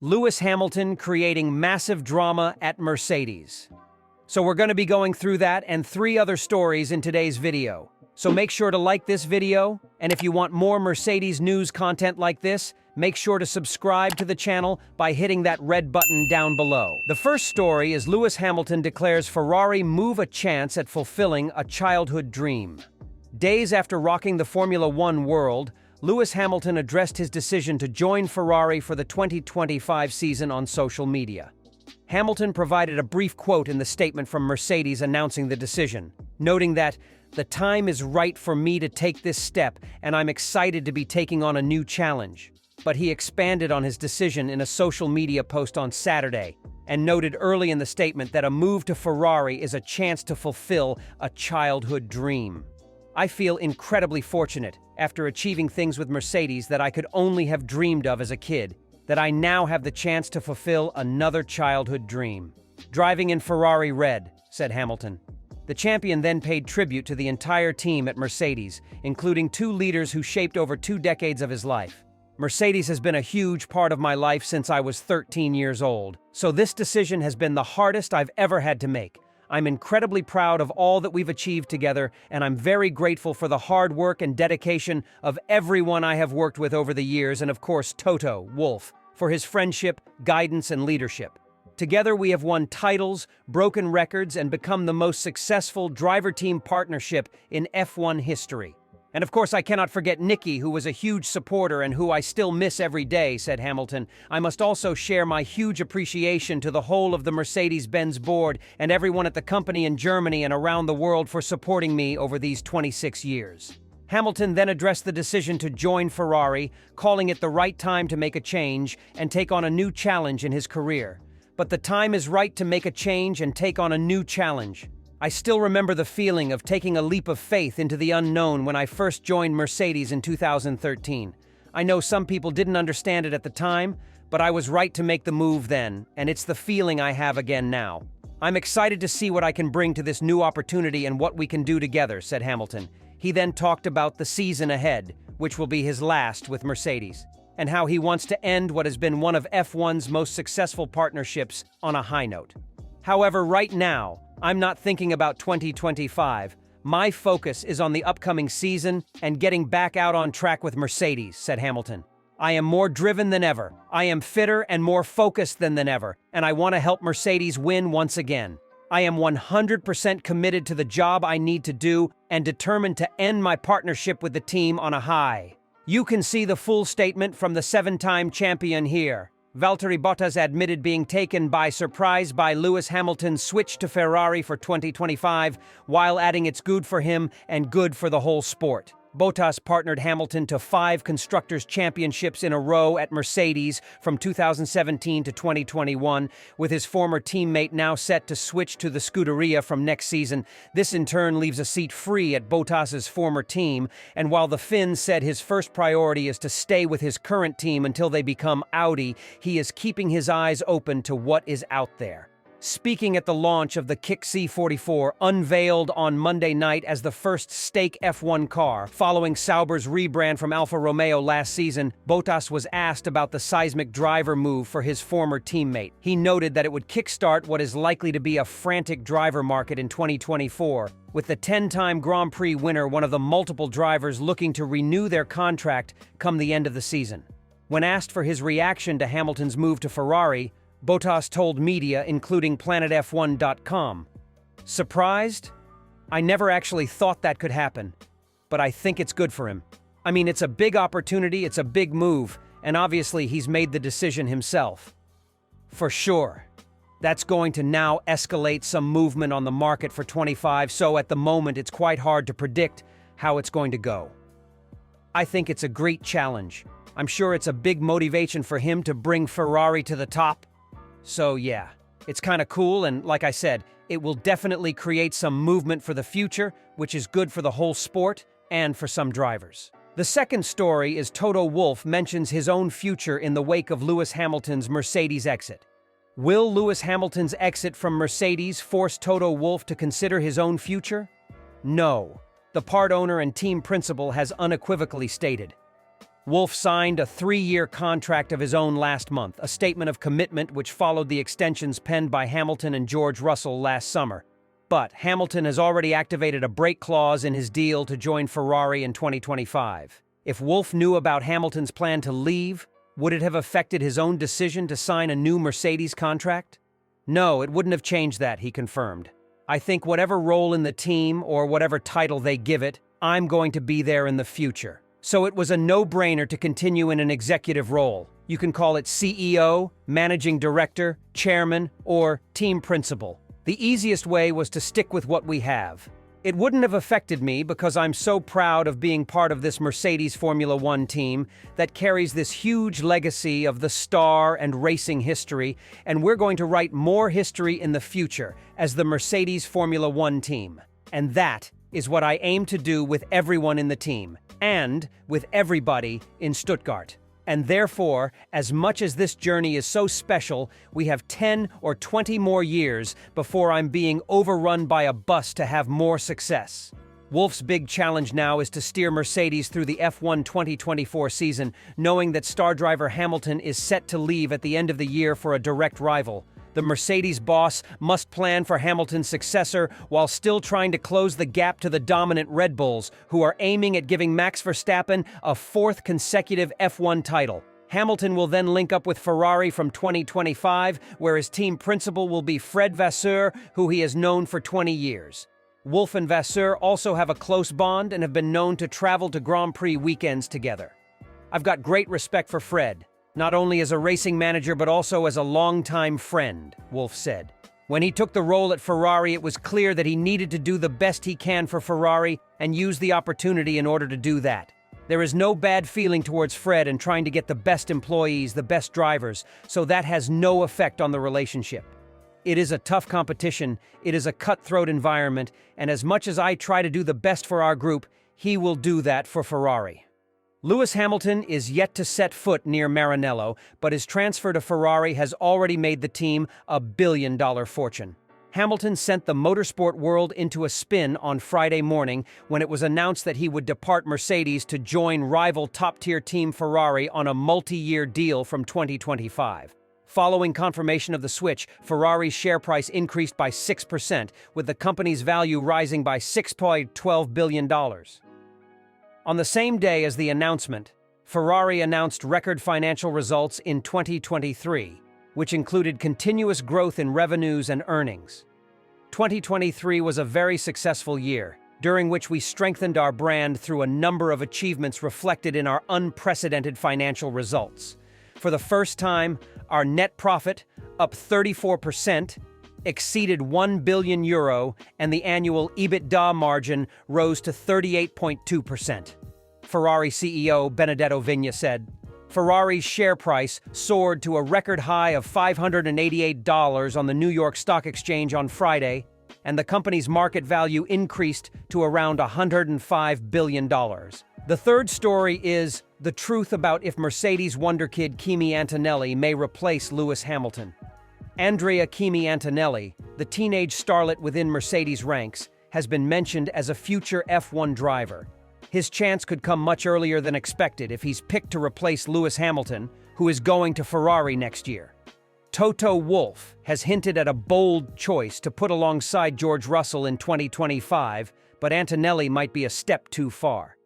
Lewis Hamilton creating massive drama at Mercedes. So we're going to be going through that and 3 other stories in today's video. So make sure to like this video, and if you want more Mercedes news content like this, make sure to subscribe to the channel by hitting that red button down below. The first story is Lewis Hamilton declares Ferrari move a chance at fulfilling a childhood dream. Days after rocking the Formula One world, Lewis Hamilton addressed his decision to join Ferrari for the 2025 season on social media. Hamilton provided a brief quote in the statement from Mercedes announcing the decision, noting that, "The time is right for me to take this step, and I'm excited to be taking on a new challenge." But he expanded on his decision in a social media post on Saturday, and noted early in the statement that a move to Ferrari is a chance to fulfill a childhood dream. "I feel incredibly fortunate, after achieving things with Mercedes that I could only have dreamed of as a kid, that I now have the chance to fulfill another childhood dream. Driving in Ferrari red," said Hamilton. The champion then paid tribute to the entire team at Mercedes, including 2 leaders who shaped over 2 decades of his life. "Mercedes has been a huge part of my life since I was 13 years old, so this decision has been the hardest I've ever had to make. I'm incredibly proud of all that we've achieved together, and I'm very grateful for the hard work and dedication of everyone I have worked with over the years, and of course Toto, Wolff, for his friendship, guidance, and leadership. Together we have won titles, broken records, and become the most successful driver-team partnership in F1 history. And of course I cannot forget Nicky, who was a huge supporter and who I still miss every day," said Hamilton. "I must also share my huge appreciation to the whole of the Mercedes-Benz board and everyone at the company in Germany and around the world for supporting me over these 26 years. Hamilton then addressed the decision to join Ferrari, calling it the right time to make a change and take on a new challenge in his career. "But the time is right to make a change and take on a new challenge. I still remember the feeling of taking a leap of faith into the unknown when I first joined Mercedes in 2013. I know some people didn't understand it at the time, but I was right to make the move then, and it's the feeling I have again now. I'm excited to see what I can bring to this new opportunity and what we can do together," said Hamilton. He then talked about the season ahead, which will be his last with Mercedes, and how he wants to end what has been one of F1's most successful partnerships on a high note. "However, right now, I'm not thinking about 2025. My focus is on the upcoming season and getting back out on track with Mercedes," said Hamilton. "I am more driven than ever. I am fitter and more focused than ever, and I want to help Mercedes win once again. I am 100% committed to the job I need to do and determined to end my partnership with the team on a high." You can see the full statement from the 7-time champion here. Valtteri Bottas admitted being taken by surprise by Lewis Hamilton's switch to Ferrari for 2025, while adding it's good for him and good for the whole sport. Bottas partnered Hamilton to 5 constructors' championships in a row at Mercedes from 2017 to 2021, with his former teammate now set to switch to the scuderia from next season. This in turn leaves a seat free at Bottas's former team, and while the Finn said his first priority is to stay with his current team until they become Audi, he is keeping his eyes open to what is out there. Speaking at the launch of the Kick C44, unveiled on Monday night as the first stake F1 car, following Sauber's rebrand from Alfa Romeo last season, Bottas was asked about the seismic driver move for his former teammate. He noted that it would kickstart what is likely to be a frantic driver market in 2024, with the 10-time Grand Prix winner one of the multiple drivers looking to renew their contract come the end of the season. When asked for his reaction to Hamilton's move to Ferrari, Bottas told media, including PlanetF1.com, "Surprised? I never actually thought that could happen, but I think it's good for him. I mean, it's a big opportunity, it's a big move, and obviously he's made the decision himself. For sure. That's going to now escalate some movement on the market for 25, so at the moment it's quite hard to predict how it's going to go. I think it's a great challenge. I'm sure it's a big motivation for him to bring Ferrari to the top. So yeah, it's kind of cool, and like I said, it will definitely create some movement for the future, which is good for the whole sport and for some drivers." The second story is Toto Wolff mentions his own future in the wake of Lewis Hamilton's Mercedes exit. Will Lewis Hamilton's exit from Mercedes force Toto Wolff to consider his own future? No. The part owner and team principal has unequivocally stated. Wolff signed a 3-year contract of his own last month, a statement of commitment which followed the extensions penned by Hamilton and George Russell last summer. But Hamilton has already activated a break clause in his deal to join Ferrari in 2025. If Wolff knew about Hamilton's plan to leave, would it have affected his own decision to sign a new Mercedes contract? No, it wouldn't have changed that, he confirmed. I think whatever role in the team or whatever title they give it, I'm going to be there in the future. So it was a no-brainer to continue in an executive role. You can call it CEO, managing director, chairman, or team principal. The easiest way was to stick with what we have. It wouldn't have affected me because I'm so proud of being part of this Mercedes Formula One team that carries this huge legacy of the star and racing history, and we're going to write more history in the future as the Mercedes Formula One team. And that is what I aim to do with everyone in the team, and with everybody in Stuttgart. And therefore, as much as this journey is so special, we have 10 or 20 more years before I'm being overrun by a bus to have more success. Wolff's big challenge now is to steer Mercedes through the F1 2024 season, knowing that star driver Hamilton is set to leave at the end of the year for a direct rival. The Mercedes boss must plan for Hamilton's successor while still trying to close the gap to the dominant Red Bulls, who are aiming at giving Max Verstappen a 4th consecutive F1 title. Hamilton will then link up with Ferrari from 2025, where his team principal will be Fred Vasseur, who he has known for 20 years. Wolff and Vasseur also have a close bond and have been known to travel to Grand Prix weekends together. I've got great respect for Fred, not only as a racing manager but also as a longtime friend, Wolff said. When he took the role at Ferrari, it was clear that he needed to do the best he can for Ferrari and use the opportunity in order to do that. There is no bad feeling towards Fred in trying to get the best employees, the best drivers, so that has no effect on the relationship. It is a tough competition, it is a cutthroat environment, and as much as I try to do the best for our group, he will do that for Ferrari. Lewis Hamilton is yet to set foot near Maranello, but his transfer to Ferrari has already made the team a billion-dollar fortune. Hamilton sent the motorsport world into a spin on Friday morning when it was announced that he would depart Mercedes to join rival top-tier team Ferrari on a multi-year deal from 2025. Following confirmation of the switch, Ferrari's share price increased by 6%, with the company's value rising by $6.12 billion. On the same day as the announcement, Ferrari announced record financial results in 2023, which included continuous growth in revenues and earnings. 2023 was a very successful year, during which we strengthened our brand through a number of achievements reflected in our unprecedented financial results. For the first time, our net profit, up 34%, exceeded €1 billion, and the annual EBITDA margin rose to 38.2%. Ferrari CEO Benedetto Vigna said, Ferrari's share price soared to a record high of $588 on the New York Stock Exchange on Friday, and the company's market value increased to around $105 billion. The third story is the truth about if Mercedes wonderkid Kimi Antonelli may replace Lewis Hamilton. Andrea Kimi Antonelli, the teenage starlet within Mercedes ranks, has been mentioned as a future F1 driver. His chance could come much earlier than expected if he's picked to replace Lewis Hamilton, who is going to Ferrari next year. Toto Wolff has hinted at a bold choice to put alongside George Russell in 2025, but Antonelli might be a step too far.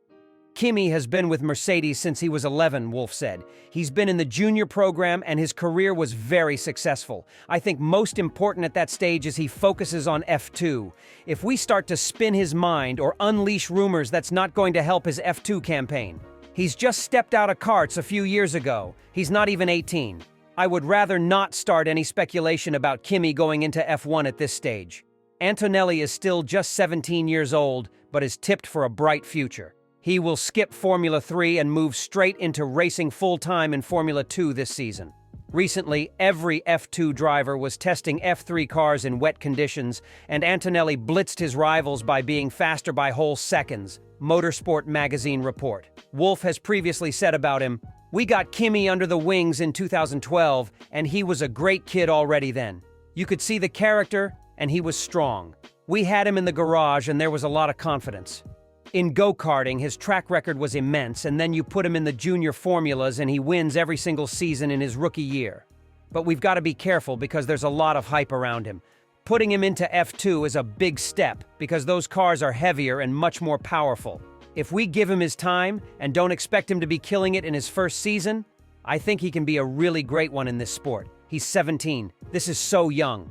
Kimi has been with Mercedes since he was 11, Wolff said. He's been in the junior program and his career was very successful. I think most important at that stage is he focuses on F2. If we start to spin his mind or unleash rumors, that's not going to help his F2 campaign. He's just stepped out of karts a few years ago. He's not even 18. I would rather not start any speculation about Kimi going into F1 at this stage. Antonelli is still just 17 years old, but is tipped for a bright future. He will skip Formula 3 and move straight into racing full-time in Formula 2 this season. Recently, every F2 driver was testing F3 cars in wet conditions, and Antonelli blitzed his rivals by being faster by whole seconds, Motorsport magazine report. Wolff has previously said about him, "We got Kimi under the wings in 2012, and he was a great kid already then. You could see the character, and he was strong. We had him in the garage, and there was a lot of confidence." In go-karting, his track record was immense, and then you put him in the junior formulas and he wins every single season in his rookie year. But we've got to be careful because there's a lot of hype around him. Putting him into F2 is a big step because those cars are heavier and much more powerful. If we give him his time and don't expect him to be killing it in his first season, I think he can be a really great one in this sport. He's 17. This is so young.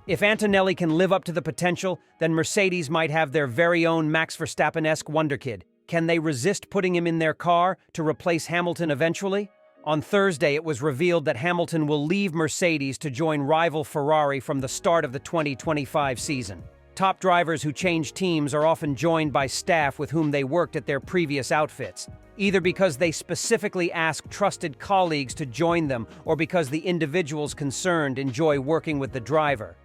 If Antonelli can live up to the potential, then Mercedes might have their very own Max Verstappen-esque wonderkid. Can they resist putting him in their car to replace Hamilton eventually? On Thursday, it was revealed that Hamilton will leave Mercedes to join rival Ferrari from the start of the 2025 season. Top drivers who change teams are often joined by staff with whom they worked at their previous outfits, either because they specifically ask trusted colleagues to join them or because the individuals concerned enjoy working with the driver.